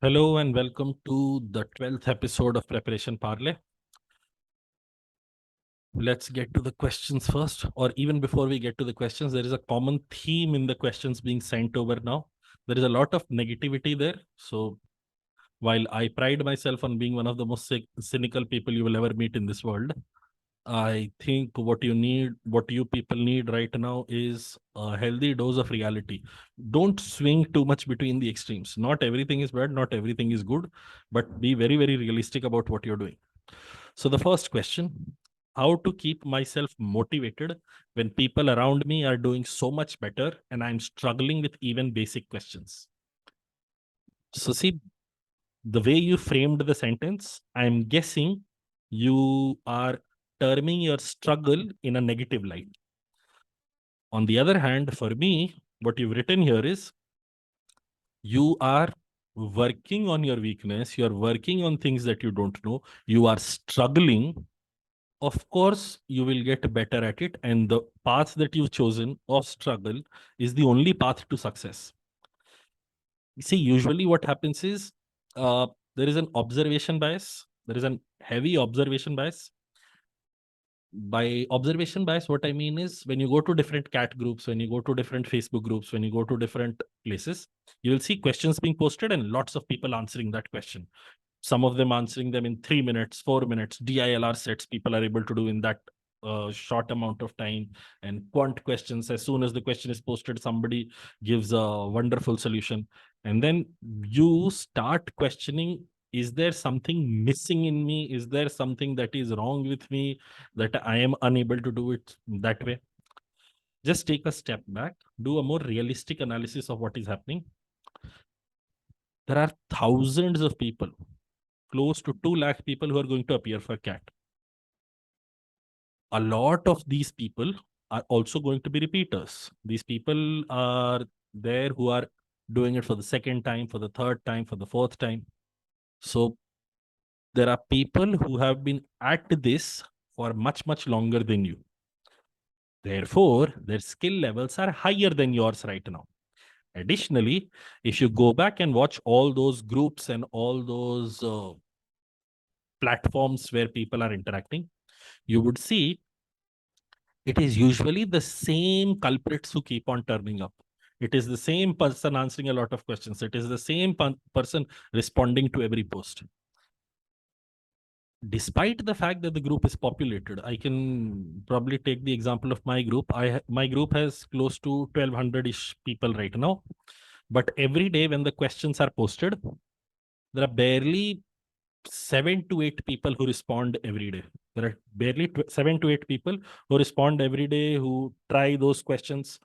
Hello and welcome to the 12th episode of Preparation Parley. Let's get to the questions first, or even before we get to the questions, there is a common theme in the questions being sent over now. There is a lot of negativity there. So while I pride myself on being one of the most cynical people you will ever meet in this world, I think what you people need right now is a healthy dose of reality. Don't swing too much between the extremes. Not everything is bad, not everything is good, but be very, very realistic about what you're doing. So, the first question: how to keep myself motivated when people around me are doing so much better and I'm struggling with even basic questions? So, see, the way you framed the sentence, I'm guessing you are terming your struggle in a negative light. On the other hand, for me, what you've written here is you are working on your weakness, you're working on things that you don't know, you are struggling. Of course, you will get better at it, and the path that you've chosen of struggle is the only path to success. See, usually what happens is there is an observation bias. There is a heavy observation bias. By observation bias, what I mean is when you go to different cat groups, when you go to different Facebook groups, when you go to different places, you will see questions being posted and lots of people answering that question. Some of them answering them in 3 minutes, 4 minutes, DILR sets people are able to do in that short amount of time. And quant questions, as soon as the question is posted, somebody gives a wonderful solution. And then you start questioning, is there something missing in me? Is there something that is wrong with me that I am unable to do it that way? Just take a step back, do a more realistic analysis of what is happening. There are thousands of people, close to 2 lakh people who are going to appear for CAT. A lot of these people are also going to be repeaters. These people are there who are doing it for the second time, for the third time, for the fourth time. So there are people who have been at this for much, much longer than you. Therefore, their skill levels are higher than yours right now. Additionally, if you go back and watch all those groups and all those platforms where people are interacting, you would see it is usually the same culprits who keep on turning up. It is the same person answering a lot of questions. It is the same person responding to every post. Despite the fact that the group is populated, I can probably take the example of my group. My group has close to 1200-ish people right now. But every day when the questions are posted, there are barely 7 to 8 people who respond every day. There are barely 7 to 8 people who respond every day, who try those questions.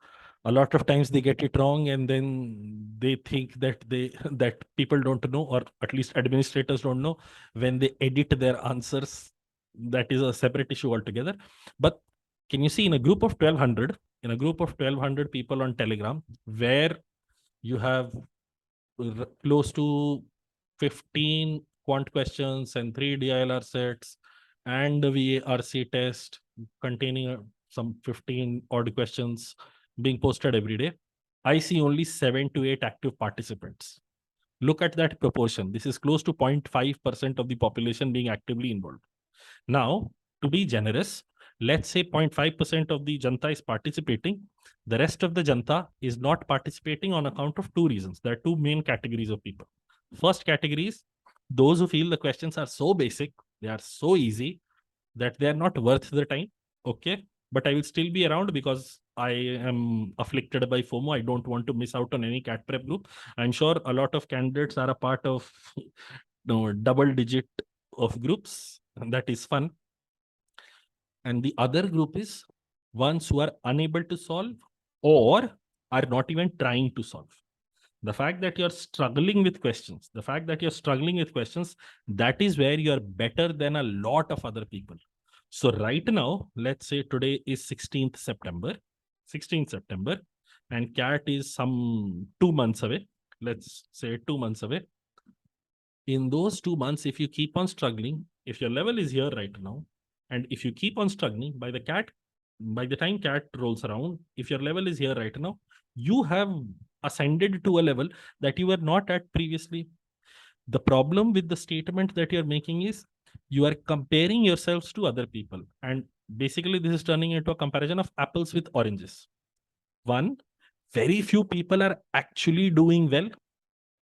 A lot of times they get it wrong, and then they think that that people don't know, or at least administrators don't know. When they edit their answers, that is a separate issue altogether. But can you see, in a group of 1200, in a group of 1200 people on Telegram, where you have close to 15 quant questions and 3 DILR sets and the VARC test containing some 15 odd questions being posted every day, I see only 7 to 8 active participants. Look at that proportion. This is close to 0.5% of the population being actively involved. Now, to be generous, let's say 0.5% of the Janta is participating. The rest of the Janta is not participating on account of two reasons. There are two main categories of people. First category is those who feel the questions are so basic, they are so easy that they are not worth the time. Okay. But I will still be around because I am afflicted by FOMO. I don't want to miss out on any CAT prep group. I'm sure a lot of candidates are a part of double digit of groups, and that is fun. And the other group is ones who are unable to solve or are not even trying to solve. The fact that you're struggling with questions, that is where you're better than a lot of other people. So right now, let's say today is 16th September, 16th September, and CAT is some 2 months away. Let's say 2 months away. In those 2 months, if you keep on struggling, if your level is here right now, and if you keep on struggling, by the time CAT rolls around, if your level is here right now, you have ascended to a level that you were not at previously. The problem with the statement that you're making is you are comparing yourselves to other people. And basically, this is turning into a comparison of apples with oranges. One, very few people are actually doing well.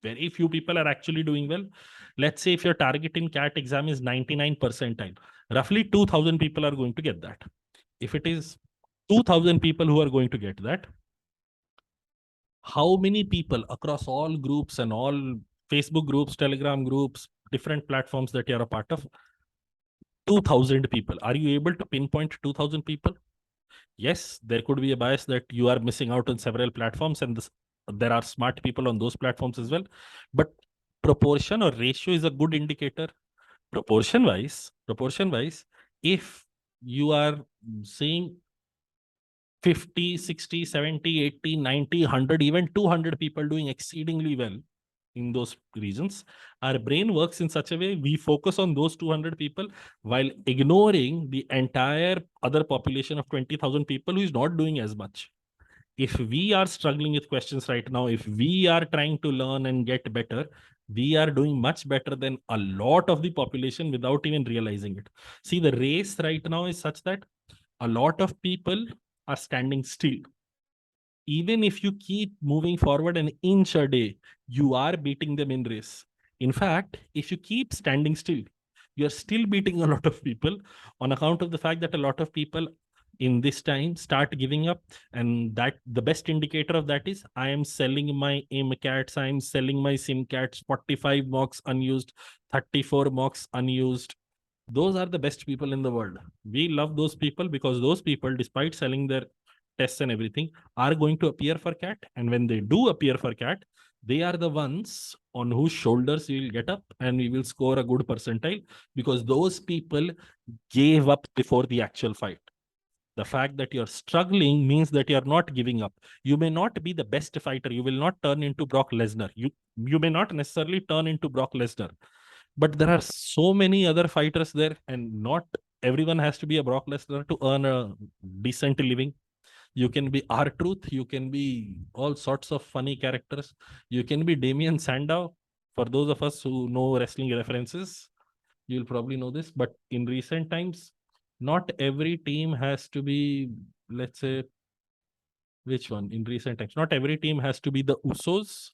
Very few people are actually doing well. Let's say if your target in CAT exam is 99 percentile, roughly 2,000 people are going to get that. If it is 2,000 people who are going to get that, how many people across all groups and all Facebook groups, Telegram groups, different platforms that you're a part of, 2,000 people. Are you able to pinpoint 2,000 people? Yes, there could be a bias that you are missing out on several platforms, and there are smart people on those platforms as well. But proportion or ratio is a good indicator. Proportion wise, if you are seeing 50, 60, 70, 80, 90, 100, even 200 people doing exceedingly well in those regions, our brain works in such a way we focus on those 200 people while ignoring the entire other population of 20,000 people who is not doing as much. If we are struggling with questions right now, if we are trying to learn and get better, we are doing much better than a lot of the population without even realizing it. See, the race right now is such that a lot of people are standing still. Even if you keep moving forward an inch a day, you are beating them in race. In fact, if you keep standing still, you're still beating a lot of people on account of the fact that a lot of people in this time start giving up. And that the best indicator of that is I am selling my AIMCATs, I am selling my SIMCATs, 45 mocks unused, 34 mocks unused. Those are the best people in the world. We love those people because those people, despite selling their tests and everything, are going to appear for CAT. And when they do appear for CAT, they are the ones on whose shoulders we will get up and we will score a good percentile, because those people gave up before the actual fight. The fact that you're struggling means that you're not giving up. You may not be the best fighter. You will not turn into Brock Lesnar. You may not necessarily turn into Brock Lesnar, but there are so many other fighters there, and not everyone has to be a Brock Lesnar to earn a decent living. You can be R-Truth, you can be all sorts of funny characters. You can be Damien Sandow. For those of us who know wrestling references, you'll probably know this. But in recent times, not every team has to be, let's say, which one in recent times? Not every team has to be the Usos.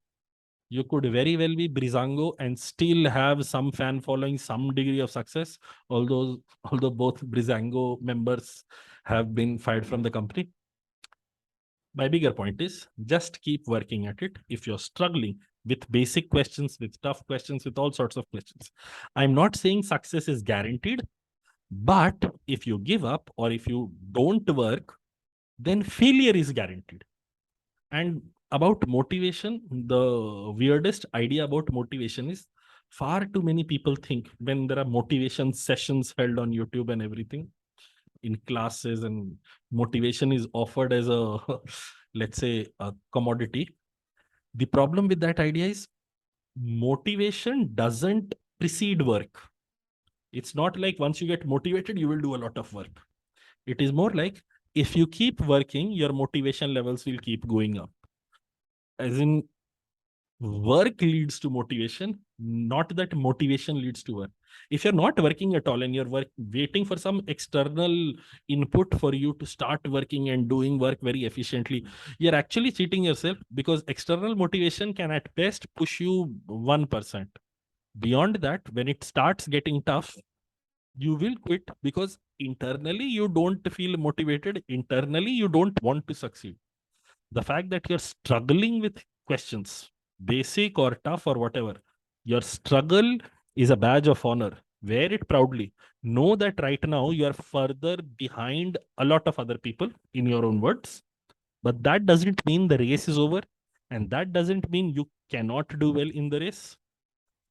You could very well be Brizango and still have some fan following, some degree of success, although both Brizango members have been fired from the company. My bigger point is just keep working at it. If you're struggling with basic questions, with tough questions, with all sorts of questions, I'm not saying success is guaranteed, but if you give up or if you don't work, then failure is guaranteed. And about motivation, the weirdest idea about motivation is far too many people think when there are motivation sessions held on YouTube and everything in classes, and motivation is offered as a, let's say, a commodity. The problem with that idea is motivation doesn't precede work. It's not like once you get motivated, you will do a lot of work. It is more like if you keep working, your motivation levels will keep going up. As in, work leads to motivation, not that motivation leads to work. If you're not working at all and you're waiting for some external input for you to start working and doing work very efficiently, you're actually cheating yourself, because external motivation can at best push you 1%. Beyond that, when it starts getting tough, you will quit because internally you don't feel motivated. Internally, you don't want to succeed. The fact that you're struggling with questions, basic or tough or whatever, your struggle is a badge of honor. Wear it proudly. Know that right now you are further behind a lot of other people, in your own words, but that doesn't mean the race is over, and that doesn't mean you cannot do well in the race.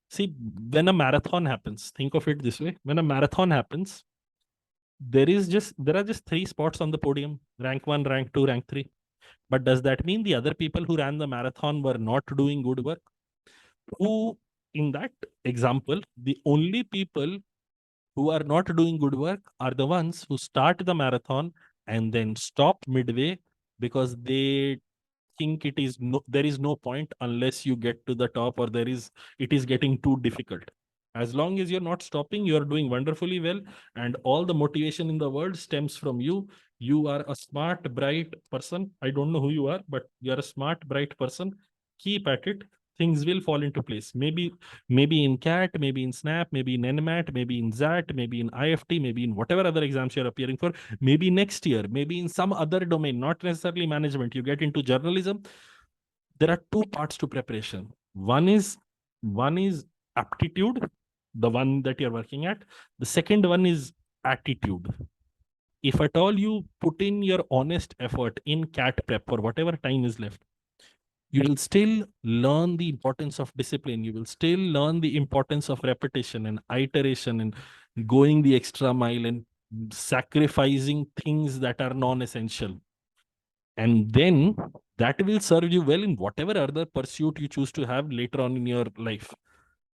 See, when a marathon happens, think of it this way: when a marathon happens, there are just three spots on the podium: rank one, rank two, rank three. But does that mean the other people who ran the marathon were not doing good work? Who, in that example, the only people who are not doing good work are the ones who start the marathon and then stop midway because they think there is no point unless you get to the top, or it is getting too difficult. As long as you're not stopping, you're doing wonderfully well, and all the motivation in the world stems from you. You are a smart, bright person. I don't know who you are, but you're a smart, bright person. Keep at it. Things will fall into place. Maybe in CAT, maybe in SNAP, maybe in NMAT, maybe in ZAT, maybe in IFT, maybe in whatever other exams you're appearing for, maybe next year, maybe in some other domain, not necessarily management. You get into journalism. There are two parts to preparation. One is aptitude, the one that you're working at. The second one is attitude. If at all you put in your honest effort in CAT prep for whatever time is left, you will still learn the importance of discipline. You will still learn the importance of repetition and iteration and going the extra mile and sacrificing things that are non-essential. And then that will serve you well in whatever other pursuit you choose to have later on in your life.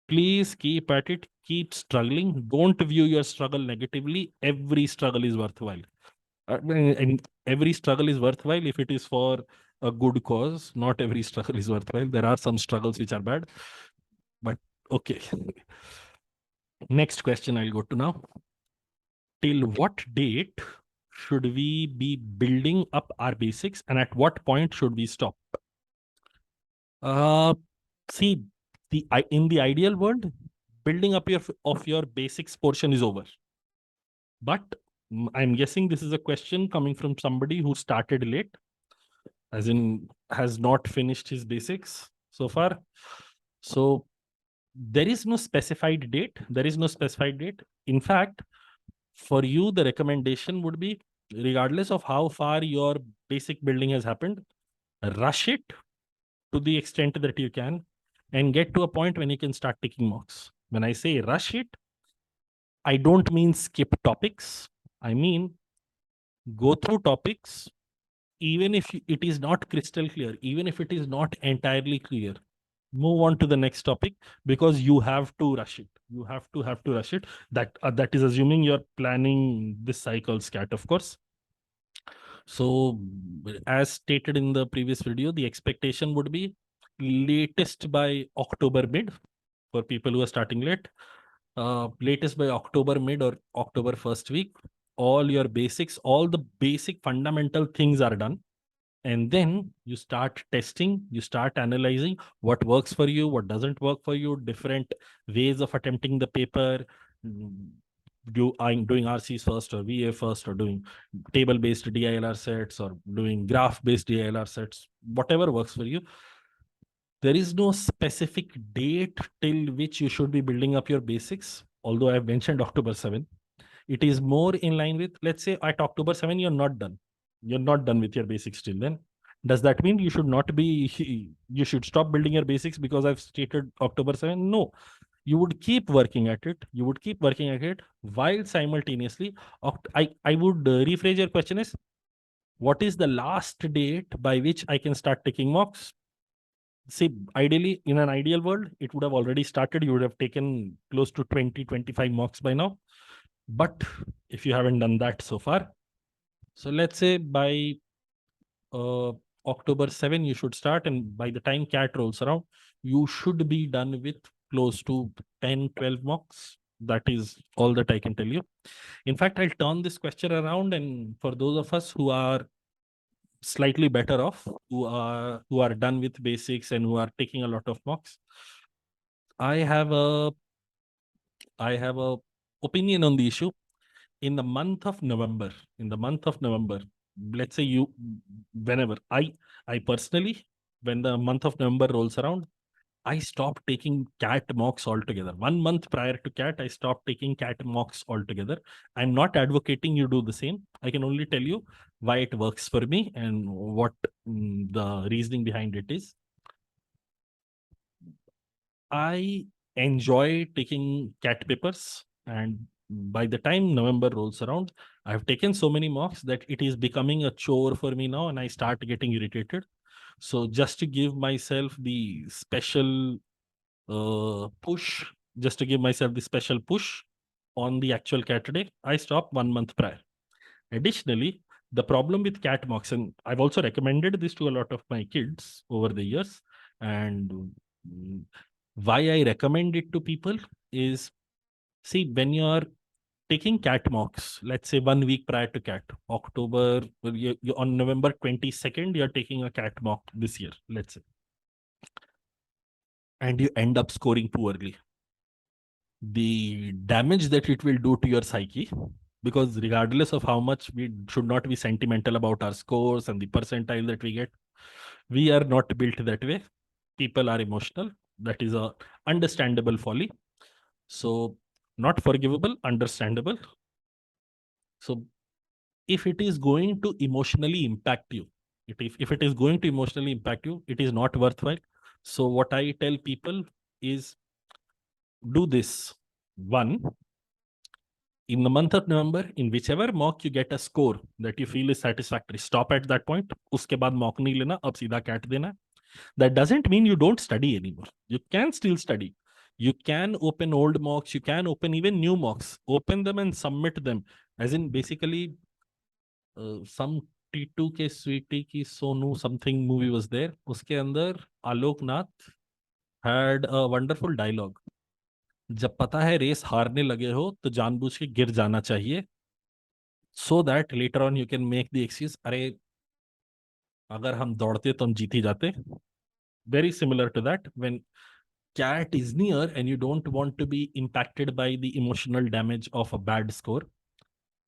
Please keep at it, keep struggling. Don't view your struggle negatively. Every struggle is worthwhile. And every struggle is worthwhile if it is for a good cause. Not every struggle is worthwhile. There are some struggles which are bad, but okay. Next question I'll go to now. Till what date should we be building up our basics, and at what point should we stop? Uh, See, in the ideal world, building up your basics portion is over. But I'm guessing this is a question coming from somebody who started late, as in has not finished his basics so far. So there is no specified date. There is no specified date. In fact, for you, the recommendation would be, regardless of how far your basic building has happened, rush it to the extent that you can and get to a point when you can start taking mocks. When I say rush it, I don't mean skip topics. I mean go through topics, even if it is not crystal clear, even if it is not entirely clear, move on to the next topic, because you have to rush it. You have to rush it. That is assuming you're planning this cycle scat, of course. So as stated in the previous video, the expectation would be latest by October mid for people who are starting late. Latest by October mid or October first week, all your basics, all the basic fundamental things are done. And then you start testing, you start analyzing what works for you, what doesn't work for you, different ways of attempting the paper. I'm doing RCs first or VA first, or doing table-based DILR sets, or doing graph-based DILR sets, whatever works for you. There is no specific date till which you should be building up your basics, although I've mentioned October 7. It is more in line with, let's say at October 7, you're not done. You're not done with your basics till then. Does that mean you should not be, you should stop building your basics because I've stated October 7? No. You would keep working at it. You would keep working at it while simultaneously. I would rephrase your question is, what is the last date by which I can start taking mocks? See, ideally, in an ideal world, it would have already started. You would have taken close to 20, 25 mocks by now. But if you haven't done that so far, so let's say by October 7, you should start. And by the time CAT rolls around, you should be done with close to 10, 12 mocks. That is all that I can tell you. In fact, I'll turn this question around. And for those of us who are slightly better off, who are done with basics and who are taking a lot of mocks, I have a opinion on the issue. In the month of November, let's say whenever I personally, when the month of November rolls around, I stopped taking CAT mocks altogether. 1 month prior to CAT, I stopped taking CAT mocks altogether. I'm not advocating you do the same. I can only tell you why it works for me and what the reasoning behind it is. I enjoy taking CAT papers, and by the time November rolls around, I've taken so many mocks that it is becoming a chore for me now, and I start getting irritated. So just to give myself the special push, on the actual CAT day, I stop 1 month prior. Additionally, The problem with cat mocks, and I've also recommended this to a lot of my kids over the years, and mm, why I recommend it to people is, see, when you're taking cat mocks, let's say 1 week prior to cat, October, on November 22nd, you're taking a cat mock this year, let's say, and you end up scoring poorly. The damage that it will do to your psyche, because regardless of how much we should not be sentimental about our scores and the percentile that we get, we are not built that way. People are emotional. That is a understandable folly. So not forgivable, understandable. So if it is going to emotionally impact you, if it is going to emotionally impact you, it is not worthwhile. So what I tell people is, do this. One, in the month of November, in whichever mock you get a score that you feel is satisfactory, stop at that point. Uske baad mock nahi lena, ab सीधा cat dena. That doesn't mean you don't study anymore. You can still study. You can open old mocks, you can open even new mocks, open them and submit them. As in, basically, some T2 ke Sweetie ki Sonu something movie was there. Uske andar Alok Nath had a wonderful dialogue. जब पता है race हारने लगे हो तो जानबूझ के गिर जाना चाहिए, so that later on you can make the excuse, अरे अगर हम दौड़ते तो हम जीत ही जाते. Very similar to that, when cat is near and you don't want to be impacted by the emotional damage of a bad score,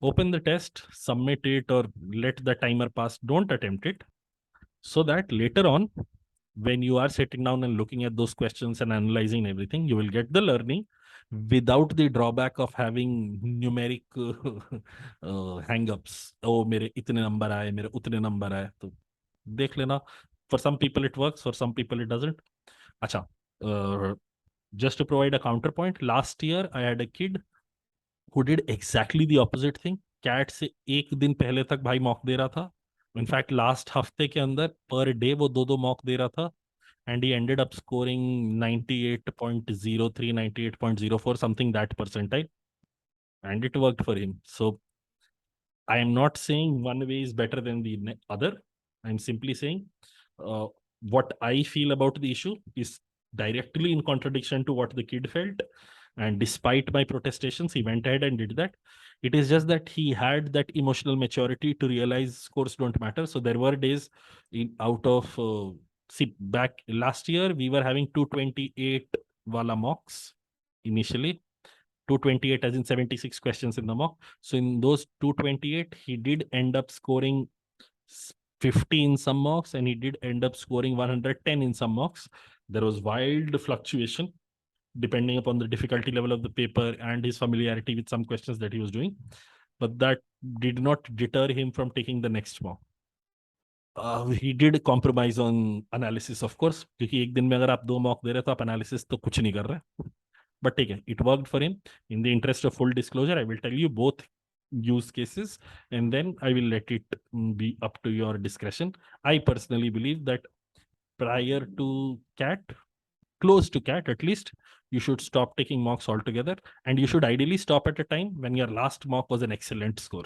open the test, submit it, or let the timer pass. Don't attempt it, so that later on, when you are sitting down and looking at those questions and analyzing everything, you will get the learning without the drawback of having numeric hang-ups. Oh, मेरे इतने number आए, मेरे उतने number आए. तो देख लेना. For some people it works, for some people it doesn't. अच्छा, just to provide a counterpoint, last year I had a kid who did exactly the opposite thing. CAT से एक दिन पहले तक भाई मॉक दे रहा था. इनफैक्ट लास्ट हफ्ते के अंदर पर डे वो दो दो मॉक दे रहा था, and he ended up scoring 98.03, 98.04, something that percentile, and it worked for him. So I am not saying one way is better than the other. I'm simply saying uh, what I feel about the issue is directly in contradiction to what the kid felt. And despite my protestations, he went ahead and did that. It is just that he had that emotional maturity to realize scores don't matter. So there were days out of, see, back last year, we were having 228 wala mocks initially. 228 as in 76 questions in the mock. So in those 228, he did end up scoring 50 in some mocks, and he did end up scoring 110 in some mocks. There was wild fluctuation depending upon the difficulty level of the paper and his familiarity with some questions that he was doing. But that did not deter him from taking the next mock. He did compromise on analysis, of course, क्योंकि एक दिन में अगर आप दो mock दे रहे हो तो आप एनालिसिस तो कुछ नहीं कर रहे. But again, it worked for him. In the interest of full disclosure, I will tell you both use cases, and then I will let it be up to your discretion. I personally believe that prior to cat, close to cat at least, you should stop taking mocks altogether, and you should ideally stop at a time when your last mock was an excellent score,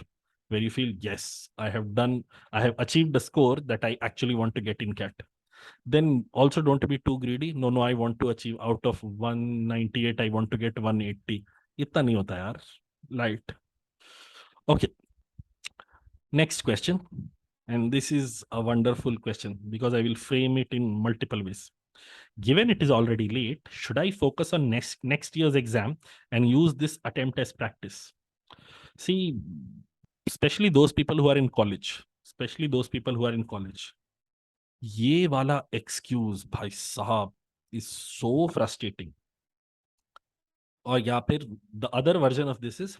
where you feel, yes, I have achieved a score that I actually want to get in cat. Then also don't be too greedy. No, I want to achieve out of 198, I want to get 180. इतना नहीं होता यार. Light. Okay. Next question. And this is a wonderful question because I will frame it in multiple ways. Given it is already late, should I focus on next year's exam and use this attempt as practice? See, especially those people who are in college, ये वाला excuse भाई साहब is so frustrating. और या फिर the other version of this is,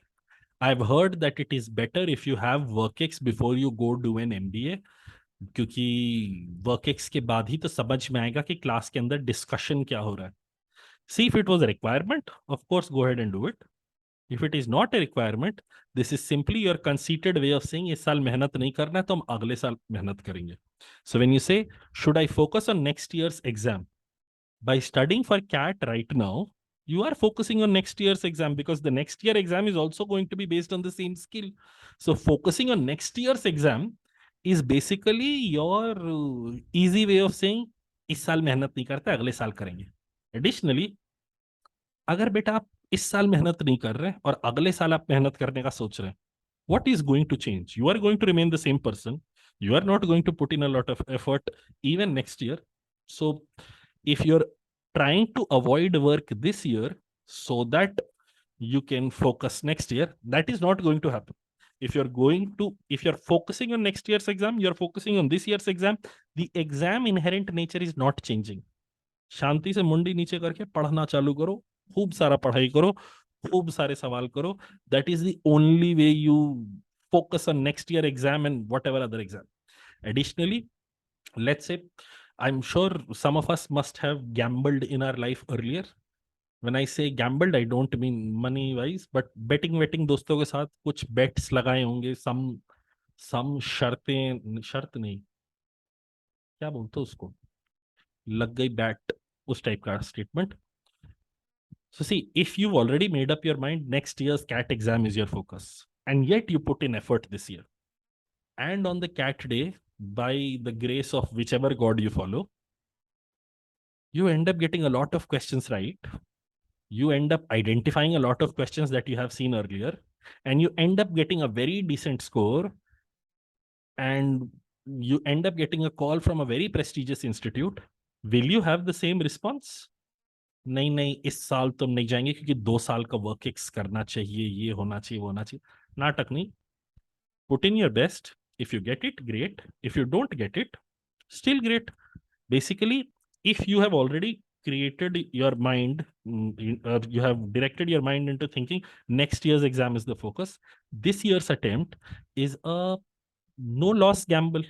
I have heard that it is better if you have work ex before you go do an MBA, क्योंकि work ex के बाद ही तो समझ में आएगा कि क्लास के अंदर डिस्कशन क्या हो रहा है. See if it was a requirement, of course go ahead and do it. If it is not a requirement, this is simply your conceited way of saying इस साल मेहनत नहीं करना है तो हम अगले साल मेहनत करेंगे. So when you say, should I focus on next year's exam? By studying for CAT right now, You are focusing on next year's exam because the next year exam is also going to be based on the same skill. So focusing on next year's exam is basically your easy way of saying इस साल मेहनत नहीं करते, अगले साल करेंगे. Additionally, अगर बेटा आप इस साल मेहनत नहीं कर रहे और अगले साल आप मेहनत करने का सोच रहे हैं, what is going to change? You are going to remain the same person. You are not going to put in a lot of effort even next year. So if you're trying to avoid work this year so that you can focus next year, that is not going to happen. If you're focusing on next year's exam, you're focusing on this year's exam, the exam inherent nature is not changing. शांति से मुंडी नीचे करके पढ़ना चालू करो, खूब सारा पढ़ाई करो, खूब सारे सवाल करो. That is the only way you focus on next year exam and whatever other exam. Additionally, let's say, I'm sure some of us must have gambled in our life earlier. When I say gambled, I don't mean money wise, but betting दोस्तों के साथ कुछ bets लगाए होंगे, some शर्त नहीं, क्या बोलते उसको, लग गई बैट, उस टाइप का statement. So see, if you've already made up your mind, next year's CAT exam is your focus, and yet you put in effort this year, and on the CAT day, by the grace of whichever God you follow, you end up getting a lot of questions right. You end up identifying a lot of questions that you have seen earlier, and you end up getting a very decent score, and you end up getting a call from a very prestigious institute. Will you have the same response? नहीं नहीं, इस साल तुम नहीं जाएंगे क्योंकि 2 साल का वर्क एक्स करना चाहिए, ये होना चाहिए, वो होना चाहिए. नाटक नहीं. Put in your best. If you get it, great. If you don't get it, still great. Basically, if you have already created your mind, you have directed your mind into thinking next year's exam is the focus, this year's attempt is a no loss gamble.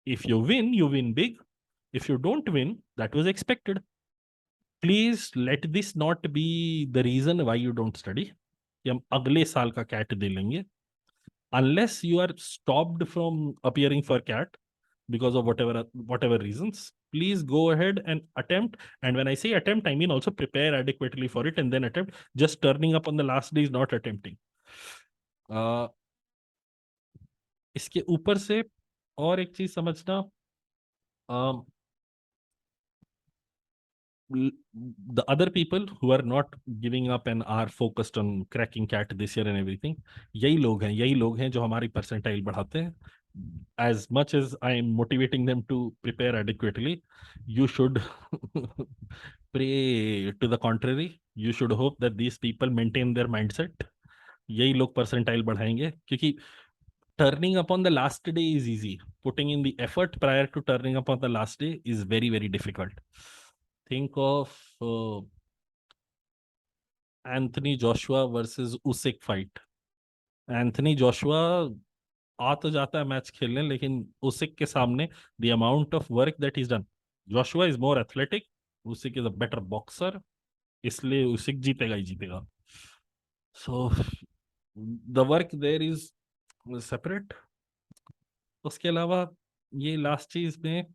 If you win big. If you don't win, that was expected. Please let this not be the reason why you don't study. कि हम अगले साल का cat दे लेंगे. Unless you are stopped from appearing for CAT because of whatever reasons, please go ahead and attempt. And when I say attempt, I mean also prepare adequately for it and then attempt. Just turning up on the last day is not attempting. इसके ऊपर से और एक चीज समझना, the other people who are not giving up and are focused on cracking CAT this year and everything, यही लोग हैं जो हमारी percentile बढ़ाते हैं. As much as I am motivating them to prepare adequately, you should pray to the contrary. You should hope that these people maintain their mindset. यही लोग percentile बढ़ाएंगे, क्योंकि turning up on the last day is easy. Putting in the effort prior to turning up on the last day is very, very difficult. Think of Anthony Joshua versus Usyk fight. Anthony Joshua आ तो जाता है match खेलने, लेकिन उसिक के सामने the amount of work that he's done. Joshua is more athletic. Usyk is a better boxer. इसलिए उसिक जीतेगा ही जीतेगा. So the work there is separate. उसके अलावा ये लास्ट चीज में,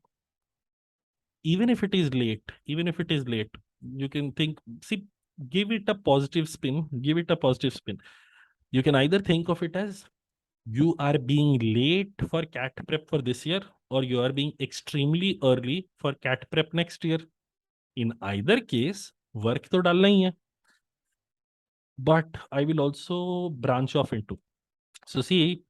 even if it is late, you can think, see, give it a positive spin. You can either think of it as you are being late for CAT prep for this year, or you are being extremely early for CAT prep next year. In either case, work तो डालना ही है. But I will also branch off into. So see,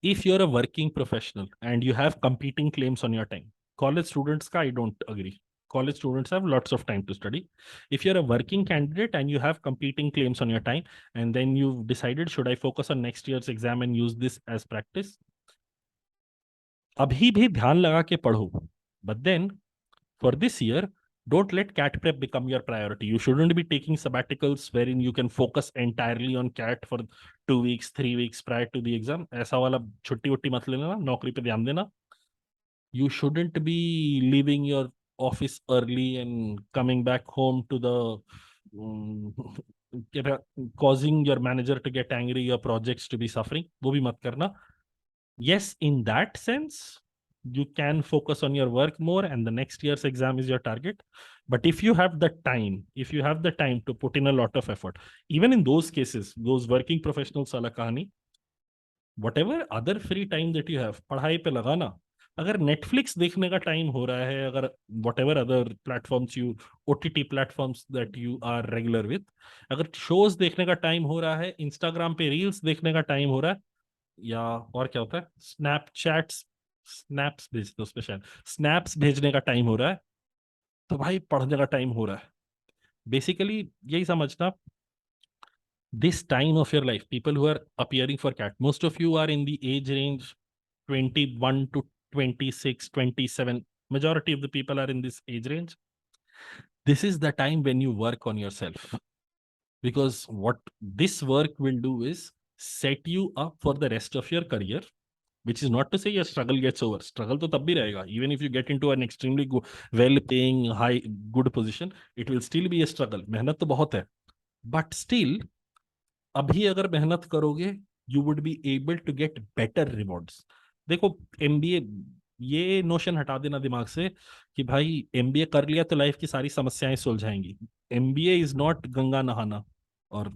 if you're a working professional and you have competing claims on your time, college students ka I don't agree. College students have lots of time to study. If you're a working candidate and you have competing claims on your time, and then you've decided, should I focus on next year's exam and use this as practice? अभी भी ध्यान लगा के पढ़ो. But then, for this year, don't let CAT prep become your priority. You shouldn't be taking sabbaticals wherein you can focus entirely on CAT for 2 weeks, 3 weeks prior to the exam. ऐसा वाला छुट्टी वुट्टी मत लेना, नौकरी पे ध्यान देना. You shouldn't be leaving your office early and coming back home to the causing your manager to get angry, your projects to be suffering. वो भी मत करना. Yes, in that sense, you can focus on your work more, and the next year's exam is your target. But if you have the time, to put in a lot of effort, even in those cases, those working professionals wala kahani, whatever other free time that you have, पढ़ाई पे लगाना. अगर Netflix देखने का time हो रहा है, अगर whatever other platforms you, OTT platforms that you are regular with, अगर shows देखने का टाइम हो रहा है, इंस्टाग्राम पे रील्स देखने का टाइम हो रहा है, या और क्या होता है, स्नैपचैट्स, स्नैप्स भेजते हो स्पेशल, स्नैप्स भेजने का टाइम हो रहा है, तो भाई पढ़ने का टाइम हो रहा है. बेसिकली यही समझना. This time of your life, people who are appearing for cat, most of you are in the age range 21 to 26, 27. Majority of the people are in this age range. This is the time when you work on yourself, because what this work will do is set you up for the rest of your career, which is not to say your struggle gets over. Struggle to tab bhi rahega. Even if you get into an extremely good, well-paying, high, good position, it will still be a struggle. मेहनत तो बहुत है, but still, अभी अगर मेहनत करोगे, you would be able to get better rewards. देखो, MBA, ये नोशन हटा देना दिमाग से कि भाई एमबीए कर लिया तो लाइफ की सारी समस्याएं सुलझाएंगी. एमबीए इज नॉट गंगा नहाना, और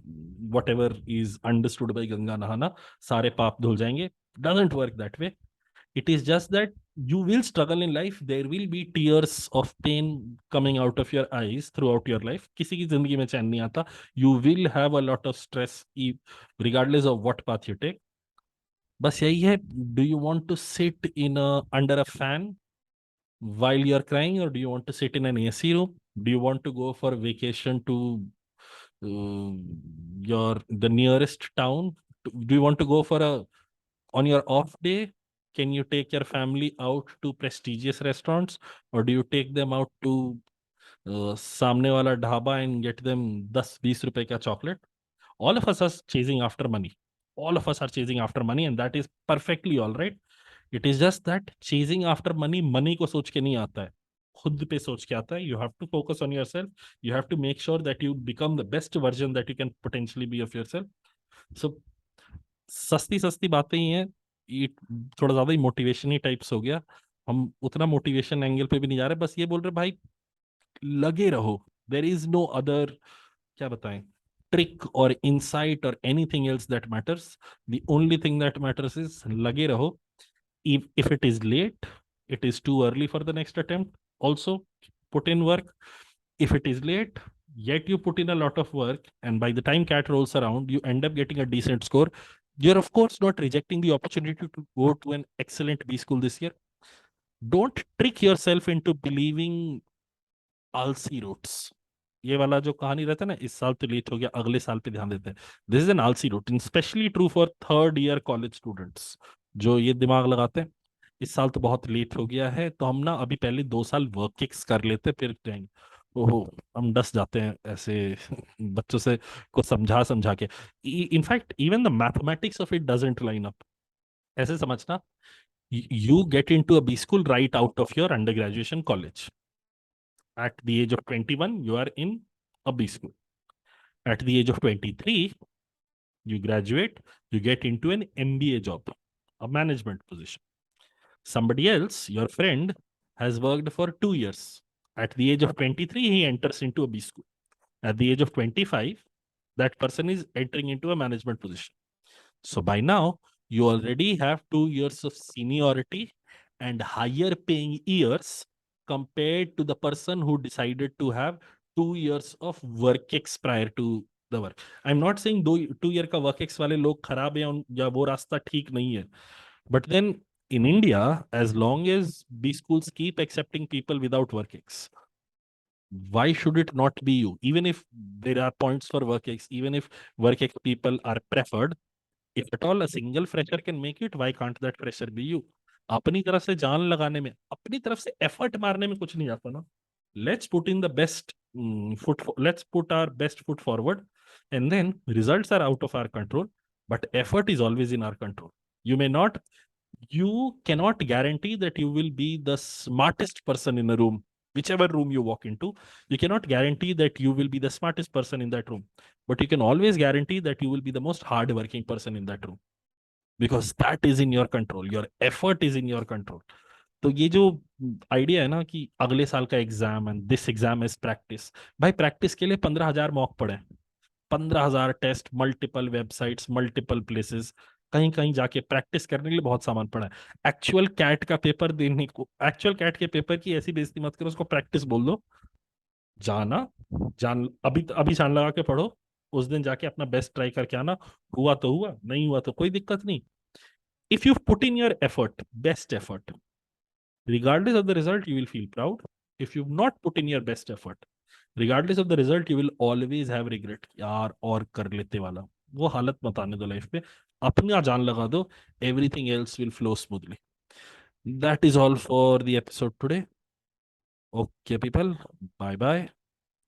what ever is understood by Ganga नहाना, सारे पाप धुल जाएंगे. Doesn't work that way. It is just that you will struggle in life. There will be tears of pain coming out of your eyes throughout your life. किसी की जिंदगी में चैन नहीं आता. You will have a lot of stress regardless of what path you take. बस यही है. Do you want to sit in under a fan while you're crying, or do you want to sit in an AC room? Do you want to go for vacation to the nearest town? Do you want to go for a on your off day? Can you take your family out to prestigious restaurants, or do you take them out to सामने वाला dhaba and get them 10-20 रुपए का chocolate? All of us are chasing after money. All of us are chasing after money, and that is perfectly all right. It is just that chasing after money, money को सोच के नहीं आता है, खुद पे सोच के आता है. You have to focus on yourself. You have to make sure that you become the best version that you can potentially be of yourself. So सस्ती सस्ती बातें ही हैं. ये थोड़ा ज्यादा ही मोटिवेशन ही टाइप्स हो गया. हम उतना मोटिवेशन एंगल पे भी नहीं जा रहे, बस ये बोल रहे भाई लगे रहो. देर इज नो अदर, क्या बताएं, ट्रिक और इनसाइट और anything else that matters. The only thing that matters is लगे रहो. If it is late, it is too early for the next attempt. Also, put in work. If it is late, yet you put in a lot of work, and by the time cat rolls around, you end up getting a decent score. You're of course not rejecting the opportunity to go to an excellent B school this year. Don't trick yourself into believing आलसी roots. ये वाला जो कहानी रहता है ना, इस साल तो लेट हो गया, अगले साल पे ध्यान देते हैं. दिस इज एन आलसी route, in especially true for third year college students, जो ये दिमाग लगाते हैं इस साल तो बहुत लेट हो गया है, तो हम ना अभी पहले 2 साल वर्क एक्स कर लेते फिर जाएंगे. ओहो, हम डस जाते हैं ऐसे बच्चों से को समझा समझा के. In fact even the mathematics of it doesn't line up. ऐसे समझना, you get into a B school right out of your undergraduation college. At the age of 21, you are in a B school. At the age of 23, you graduate, you get into an MBA job, a management position. Somebody else, your friend, has worked for 2 years. At the age of 23, he enters into a B school. At the age of 25, that person is entering into a management position. So by now, you already have 2 years of seniority and higher paying years compared to the person who decided to have 2 years of work ex prior to the work. I'm not saying 2 year का work ex वाले लोग खराब हैं या वो रास्ता ठीक नहीं है. But then in India, as long as B schools keep accepting people without work ex, why should it not be you? Even if there are points for work ex, even if work ex people are preferred, if at all a single fresher can make it, why can't that fresher be you? अपनी तरफ से जान लगाने में, अपनी तरफ से effort मारने में कुछ नहीं आता ना. Let's put in the best let's put our best foot forward, and then results are out of our control, but effort is always in our control. You cannot guarantee that you will be the smartest person in a room. Whichever room you walk into, you cannot guarantee that you will be the smartest person in that room, but you can always guarantee that you will be the most hardworking person in that room, because that is in your control. Your effort is in your control. तो ये जो idea है ना कि अगले साल का exam and this exam is practice, भाई प्रैक्टिस के लिए 15,000 मॉक पड़े, 15,000 test, multiple websites, multiple places, कहीं कहीं जाके प्रैक्टिस करने के लिए बहुत सामान पड़ा है। एक्चुअल कैट का पेपर देने को, एक्चुअल कैट के पेपर की ऐसी बेइज्जती मत करो, उसको प्रैक्टिस बोल दो। जाना, जान अभी अभी जान लगा के पढ़ो, उस दिन जाके अपना बेस्ट ट्राई करके आना। हुआ तो हुआ, नहीं हुआ तो कोई दिक्कत नहीं। If you put in your effort, best effort, regardless of the result you will feel proud. If you've not put in your best effort, regardless of the result you will always have regret, यार और कर लेते वाला। वो हालत मत आने दो लाइफ में, अपना जान लगा दो, everything else will flow smoothly. That is all for the episode today. Okay people, bye bye.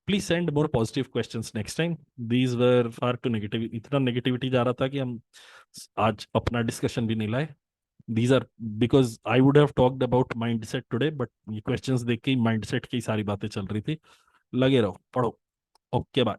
Please send more positive questions next time. These were far too negative, इतना negativity जा रहा था कि हम आज अपना डिस्कशन भी नहीं लाए। These are because I would have talked about mindset today, but ये questions देख के ही mindset की सारी बातें चल रही थी। लगे रहो, पढ़ो। Okay bye.